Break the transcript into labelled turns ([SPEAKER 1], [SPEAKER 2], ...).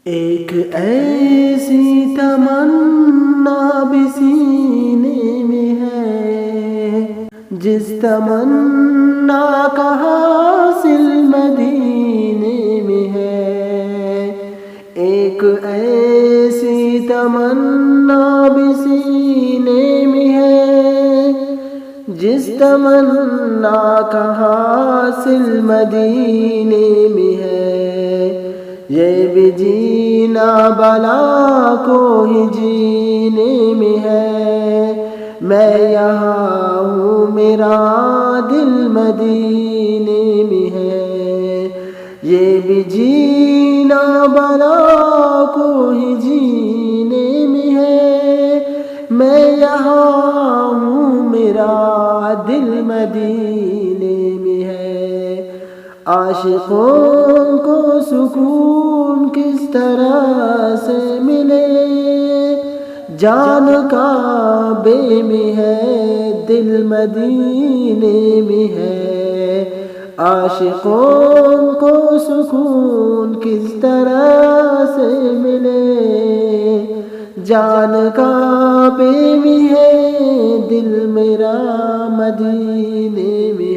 [SPEAKER 1] ایک ایسی تمنا بھی سینے میں ہے، جس تمنا کا حاصل مدینے میں ہے۔ ایک ایسی تمنا بھی سینے میں ہے، جس تمنا کا حاصل مدینے میں ہے۔ یہ بھی جینا بلا کو ہی جینے میں ہے، میں یہاں ہوں میرا دل مدینے میں ہے۔ یہ بھی جینا بلا کو ہی جینے میں ہے، میں یہاں ہوں میرا دل مدینے میں ہے۔ عاشقوں کو سکون کس طرح سے ملے، جان کعبے میں ہے دل مدینے میں ہے۔ عاشقوں کو سکون کس طرح سے ملے، جان کعبے میں ہے دل میرا مدینے میں